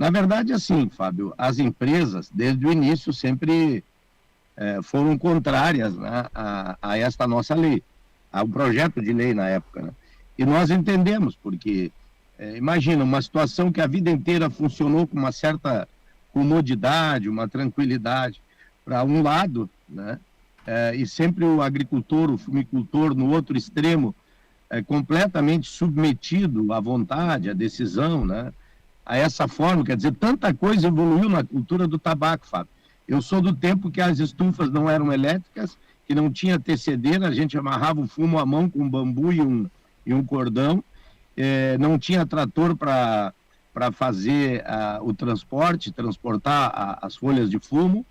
Na verdade, assim, Fábio, as empresas, desde o início, sempre foram contrárias, né, a esta nossa lei, ao projeto de lei na época, né? E nós entendemos, porque, imagina, uma situação que a vida inteira funcionou com uma certa comodidade, uma tranquilidade, para um lado, né? E sempre o agricultor, o fumicultor, no outro extremo, completamente submetido à vontade, à decisão, né? A essa forma, quer dizer, tanta coisa evoluiu na cultura do tabaco, Fábio. Eu sou do tempo que as estufas não eram elétricas, que não tinha tecedeira, a gente amarrava o fumo à mão com um bambu e um cordão, não tinha trator para fazer o transporte, transportar as folhas de fumo,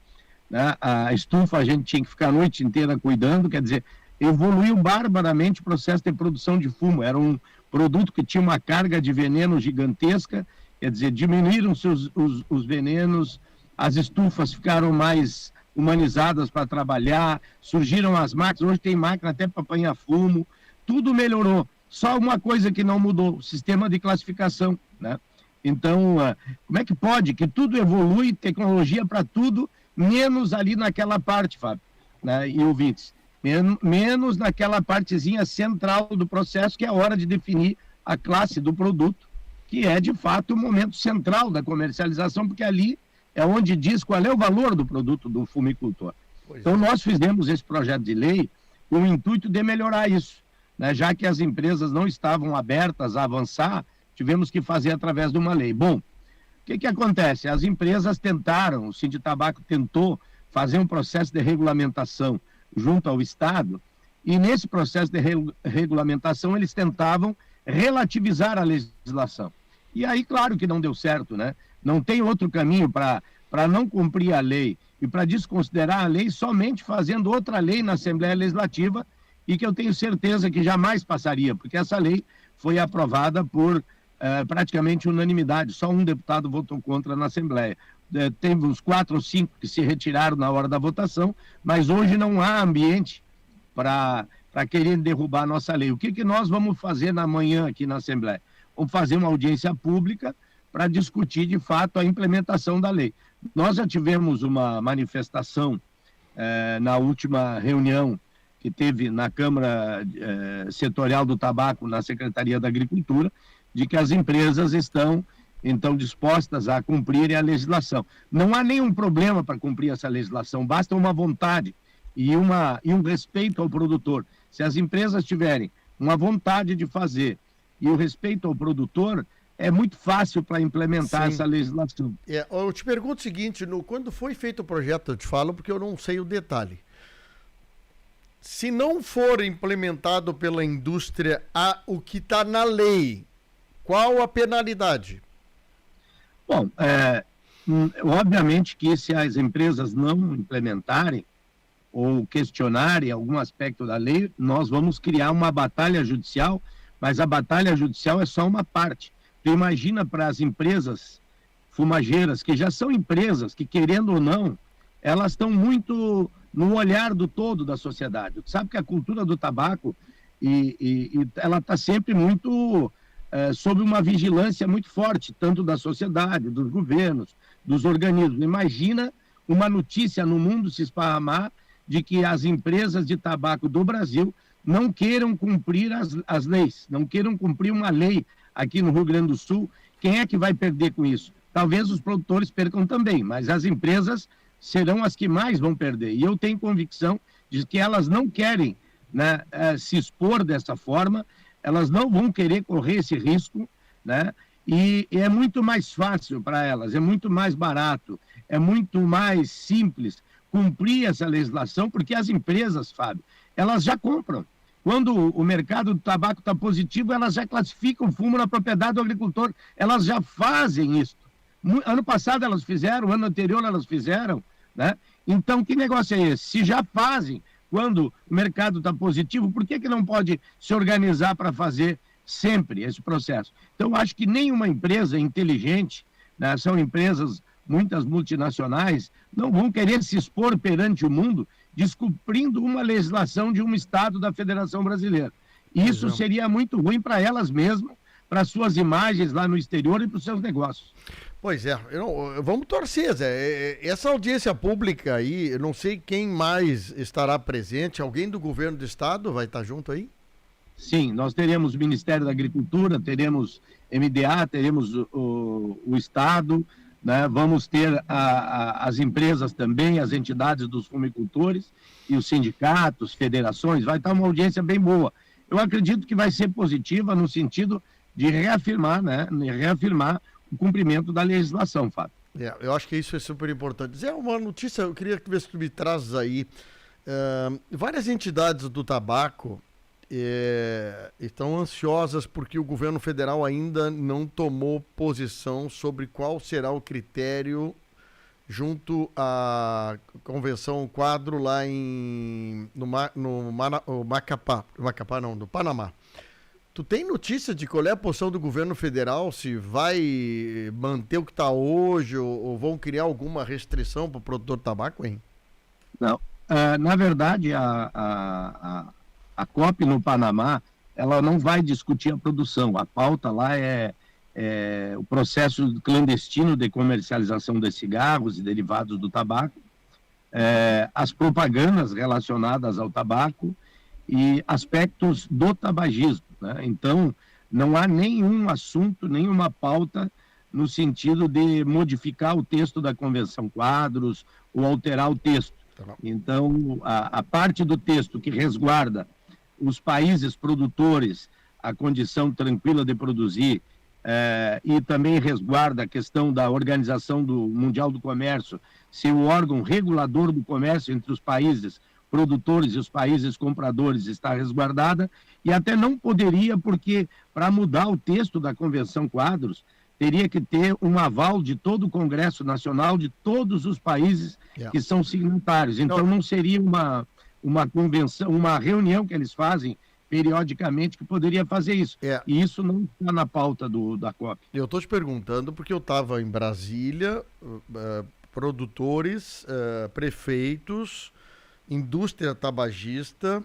né? A estufa a gente tinha que ficar a noite inteira cuidando, quer dizer, evoluiu barbaramente o processo de produção de fumo, era um produto que tinha uma carga de veneno gigantesca, quer dizer, diminuíram-se os venenos, as estufas ficaram mais humanizadas para trabalhar, surgiram as máquinas, hoje tem máquina até para apanhar fumo, tudo melhorou. Só uma coisa que não mudou, o sistema de classificação, né? Então, como é que pode que tudo evolui, tecnologia para tudo, menos ali naquela parte, Fábio, né? E ouvintes, menos naquela partezinha central do processo, que é a hora de definir a classe do produto, que é, de fato, o momento central da comercialização, porque ali é onde diz qual é o valor do produto do fumicultor. Então, nós fizemos esse projeto de lei com o intuito de melhorar isso, né? Já que as empresas não estavam abertas a avançar, tivemos que fazer através de uma lei. Bom, o que acontece? As empresas tentaram, o Sinditabaco tentou fazer um processo de regulamentação junto ao Estado, e nesse processo de regulamentação eles tentavam relativizar a legislação. E aí, claro que não deu certo, né? Não tem outro caminho para não cumprir a lei e para desconsiderar a lei somente fazendo outra lei na Assembleia Legislativa, e que eu tenho certeza que jamais passaria, porque essa lei foi aprovada por praticamente unanimidade, só um deputado votou contra na Assembleia. Teve uns 4 ou 5 que se retiraram na hora da votação, mas hoje não há ambiente para querer derrubar a nossa lei. O que nós vamos fazer na manhã aqui na Assembleia? Vamos fazer uma audiência pública para discutir, de fato, a implementação da lei. Nós já tivemos uma manifestação na última reunião que teve na Câmara Setorial do Tabaco, na Secretaria da Agricultura, de que as empresas estão, então, dispostas a cumprirem a legislação. Não há nenhum problema para cumprir essa legislação, basta uma vontade e um respeito ao produtor. Se as empresas tiverem uma vontade de fazer e o respeito ao produtor, é muito fácil para implementar essa legislação. Eu te pergunto o seguinte, quando foi feito o projeto, eu te falo porque eu não sei o detalhe. Se não for implementado pela indústria o que está na lei, qual a penalidade? Bom, obviamente que se as empresas não implementarem ou questionarem algum aspecto da lei, nós vamos criar uma batalha judicial, mas a batalha judicial é só uma parte. Tu imagina para as empresas fumageiras, que já são empresas que, querendo ou não, elas estão muito no olhar do todo da sociedade. Tu sabe que a cultura do tabaco, ela está sempre muito sob uma vigilância muito forte, tanto da sociedade, dos governos, dos organismos. Imagina uma notícia no mundo se esparramar de que as empresas de tabaco do Brasil não queiram cumprir as leis, não queiram cumprir uma lei aqui no Rio Grande do Sul. Quem é que vai perder com isso? Talvez os produtores percam também, mas as empresas serão as que mais vão perder. E eu tenho convicção de que elas não querem, né, se expor dessa forma, elas não vão querer correr esse risco, né? E é muito mais fácil para elas, é muito mais barato, é muito mais simples cumprir essa legislação, porque as empresas, Fábio, elas já compram. Quando o mercado do tabaco está positivo, elas já classificam o fumo na propriedade do agricultor, elas já fazem isso. Ano passado elas fizeram, ano anterior elas fizeram, né? Então, que negócio é esse? Se já fazem, quando o mercado está positivo, por que não pode se organizar para fazer sempre esse processo? Então, acho que nenhuma empresa inteligente, né, são empresas, muitas multinacionais, não vão querer se expor perante o mundo descumprindo uma legislação de um estado da Federação Brasileira. Isso seria muito ruim para elas mesmas, para suas imagens lá no exterior e para os seus negócios. Pois é, vamos torcer, Zé. Essa audiência pública aí, eu não sei quem mais estará presente. Alguém do governo do estado vai estar junto aí? Sim, nós teremos o Ministério da Agricultura, teremos MDA, teremos o Estado, né? Vamos ter as empresas também, as entidades dos fumicultores e os sindicatos, federações. Vai estar uma audiência bem boa. Eu acredito que vai ser positiva no sentido de reafirmar, né? Reafirmar o cumprimento da legislação, Fábio. Eu acho que isso é super importante. Zé, uma notícia, eu queria ver se tu me trazes aí. Várias entidades do tabaco estão ansiosas porque o governo federal ainda não tomou posição sobre qual será o critério junto à Convenção Quadro lá no Panamá. Tu tem notícia de qual é a posição do governo federal, se vai manter o que está hoje ou vão criar alguma restrição para o produtor de tabaco, hein? Não. Na verdade, a COP no Panamá, ela não vai discutir a produção. A pauta lá é o processo clandestino de comercialização de cigarros e derivados do tabaco, as propagandas relacionadas ao tabaco e aspectos do tabagismo, né? Então, não há nenhum assunto, nenhuma pauta no sentido de modificar o texto da Convenção Quadros ou alterar o texto. Então, a parte do texto que resguarda os países produtores a condição tranquila de produzir e também resguarda a questão da Organização Mundial do Comércio, se o órgão regulador do comércio entre os países produtores e os países compradores está resguardada, e até não poderia, porque para mudar o texto da Convenção Quadros, teria que ter um aval de todo o Congresso Nacional, de todos os países que são signatários. Então não seria uma convenção, uma reunião que eles fazem periodicamente que poderia fazer isso. E isso não está na pauta da COP. Eu estou te perguntando porque eu estava em Brasília, produtores, prefeitos, indústria tabagista,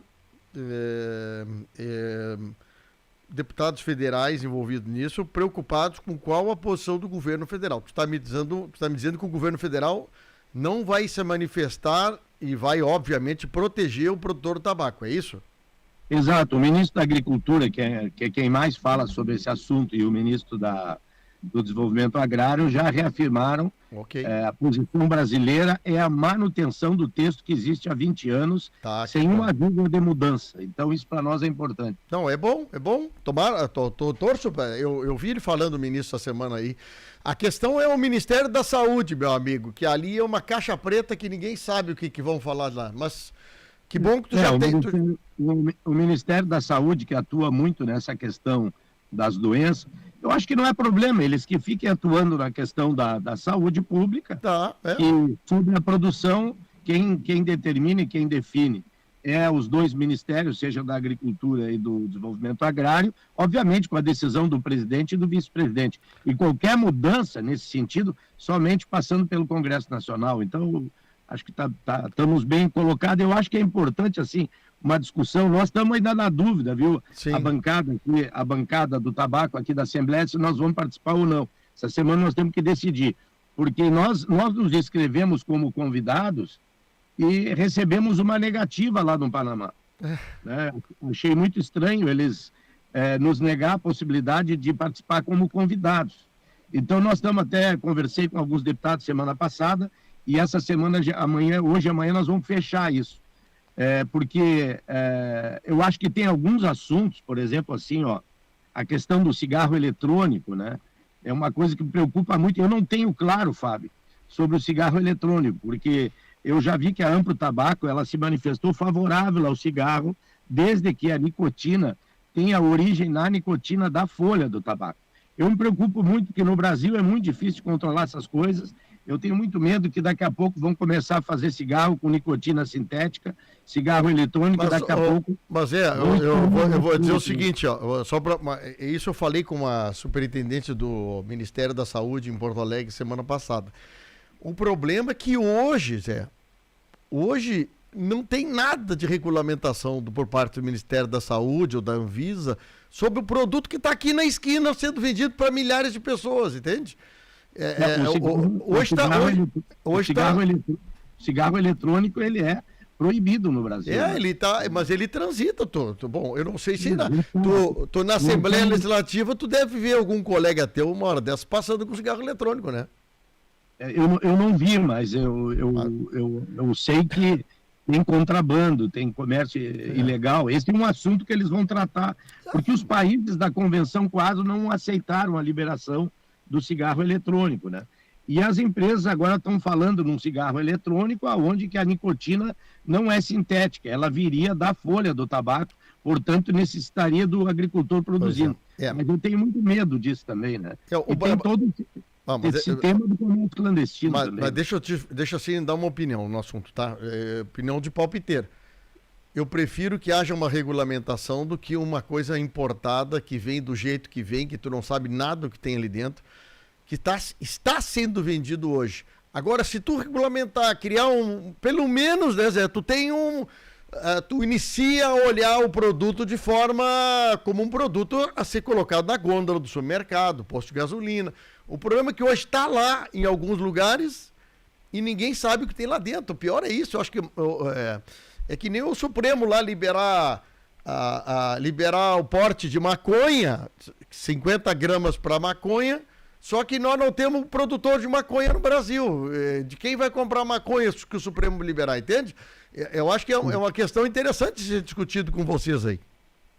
deputados federais envolvidos nisso, preocupados com qual a posição do governo federal. Tu está me dizendo que o governo federal não vai se manifestar e vai, obviamente, proteger o produtor do tabaco, é isso? Exato. O ministro da Agricultura, que é quem mais fala sobre esse assunto, e o ministro do Desenvolvimento Agrário já reafirmaram a posição brasileira é a manutenção do texto que existe há 20 anos, sem uma vírgula de mudança. Então, isso para nós é importante. Não, é bom. Tomara, torço, eu vi ele falando, o ministro, essa semana aí. A questão é o Ministério da Saúde, meu amigo, que ali é uma caixa preta que ninguém sabe o que vão falar lá. Mas que bom que tu já tem... O Ministério da Saúde, que atua muito nessa questão das doenças, eu acho que não é problema, eles que fiquem atuando na questão da saúde pública, e sobre a produção, quem determina e quem define os dois ministérios, seja da Agricultura e do Desenvolvimento Agrário, obviamente com a decisão do presidente e do vice-presidente. E qualquer mudança nesse sentido, somente passando pelo Congresso Nacional. Então, acho que estamos bem colocados. Eu acho que é importante, assim, uma discussão. Nós estamos ainda na dúvida, viu? Sim. A bancada do tabaco aqui da Assembleia, se nós vamos participar ou não. Essa semana nós temos que decidir, porque nós nos inscrevemos como convidados e recebemos uma negativa lá no Panamá. Né? Achei muito estranho eles nos negar a possibilidade de participar como convidados. Então nós conversei com alguns deputados semana passada, e essa semana, hoje e amanhã, nós vamos fechar isso. Porque eu acho que tem alguns assuntos, por exemplo, assim, a questão do cigarro eletrônico, né? É uma coisa que me preocupa muito. Eu não tenho claro, Fábio, sobre o cigarro eletrônico, porque eu já vi que a Ampro Tabaco, ela se manifestou favorável ao cigarro, desde que a nicotina tenha origem na nicotina da folha do tabaco. Eu me preocupo muito, porque no Brasil é muito difícil controlar essas coisas. Eu tenho muito medo que daqui a pouco vão começar a fazer cigarro com nicotina sintética, cigarro eletrônico, daqui a pouco... Mas eu vou dizer o seguinte, isso eu falei com a superintendente do Ministério da Saúde em Porto Alegre semana passada. O problema é que hoje não tem nada de regulamentação por parte do Ministério da Saúde ou da Anvisa sobre o produto que está aqui na esquina sendo vendido para milhares de pessoas, entende? Cigarro eletrônico, ele é proibido no Brasil. Mas ele transita. Bom, eu não sei se tô na Assembleia Legislativa, tu deve ver algum colega teu uma hora dessa passando com cigarro eletrônico, né? Eu não vi, mas eu sei que tem contrabando, tem comércio ilegal. Esse é um assunto que eles vão tratar, porque os países da Convenção Quadro não aceitaram a liberação do cigarro eletrônico, né? E as empresas agora estão falando num cigarro eletrônico aonde que a nicotina não é sintética, ela viria da folha do tabaco, portanto necessitaria do agricultor produzindo. Mas eu tenho muito medo disso também, né? Tem todo esse tema do comércio clandestino também. Mas deixa assim dar uma opinião no assunto, tá? Opinião de palpiteiro. Eu prefiro que haja uma regulamentação do que uma coisa importada que vem do jeito que vem, que tu não sabe nada do que tem ali dentro, que está sendo vendido hoje. Agora, se tu regulamentar, criar pelo menos, né, Zé, tu inicia a olhar o produto de forma como um produto a ser colocado na gôndola do supermercado, posto de gasolina. O problema é que hoje está lá em alguns lugares e ninguém sabe o que tem lá dentro. O pior é isso, eu acho que é que nem o Supremo lá liberar o porte de maconha, 50 gramas para maconha. Só que nós não temos produtor de maconha no Brasil. De quem vai comprar maconha que o Supremo liberar, entende? Eu acho que é uma questão interessante de ser discutido com vocês aí.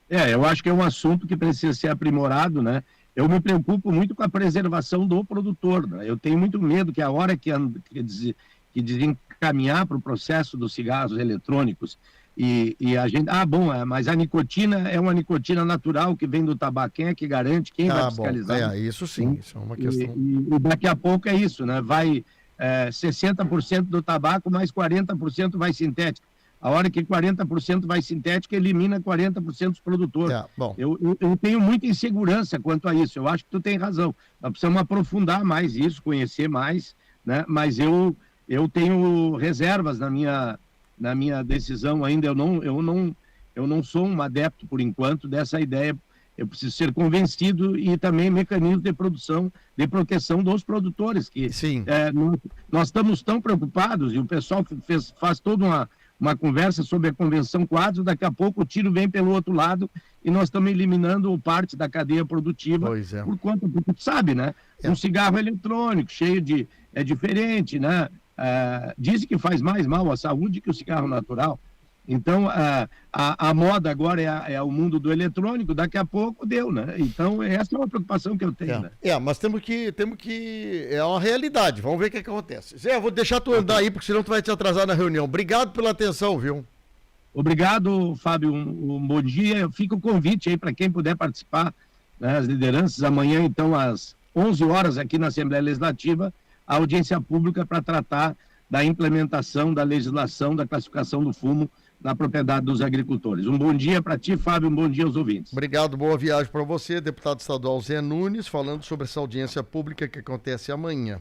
Eu acho que é um assunto que precisa ser aprimorado, né? Eu me preocupo muito com a preservação do produtor, né? Eu tenho muito medo que a hora que desencaminhar para o processo dos cigarros eletrônicos e a gente... mas a nicotina é uma nicotina natural que vem do tabaco. Quem é que garante? Quem vai fiscalizar? Isso sim, isso é uma questão... E daqui a pouco é isso, né? Vai 60% do tabaco, mais 40% vai sintético. A hora que 40% vai sintético, elimina 40% dos produtores. Eu tenho muita insegurança quanto a isso. Eu acho que tu tem razão. Nós precisamos aprofundar mais isso, conhecer mais, né? Mas eu tenho reservas na minha decisão ainda. Eu não sou um adepto, por enquanto, dessa ideia. Eu preciso ser convencido e também mecanismos de produção, de proteção dos produtores. Que nós estamos tão preocupados e o pessoal faz toda uma conversa sobre a Convenção Quadro, daqui a pouco o tiro vem pelo outro lado e nós estamos eliminando parte da cadeia produtiva por conta, porque tu sabe, né? Um cigarro eletrônico cheio de... é diferente, né? Dizem que faz mais mal à saúde que o cigarro natural. Então, a moda agora é o mundo do eletrônico, daqui a pouco deu, né? Então, essa é uma preocupação que eu tenho, né? Mas temos que... É uma realidade, vamos ver o que acontece. Zé, eu vou deixar tu andar aí, porque senão tu vai te atrasar na reunião. Obrigado pela atenção, viu? Obrigado, Fábio, um bom dia. Fica o convite aí para quem puder participar, né, as lideranças. Amanhã, então, às 11 horas, aqui na Assembleia Legislativa, a audiência pública para tratar da implementação da legislação da classificação do fumo na propriedade dos agricultores. Um bom dia para ti, Fábio, um bom dia aos ouvintes. Obrigado, boa viagem para você, deputado estadual Zé Nunes, falando sobre essa audiência pública que acontece amanhã.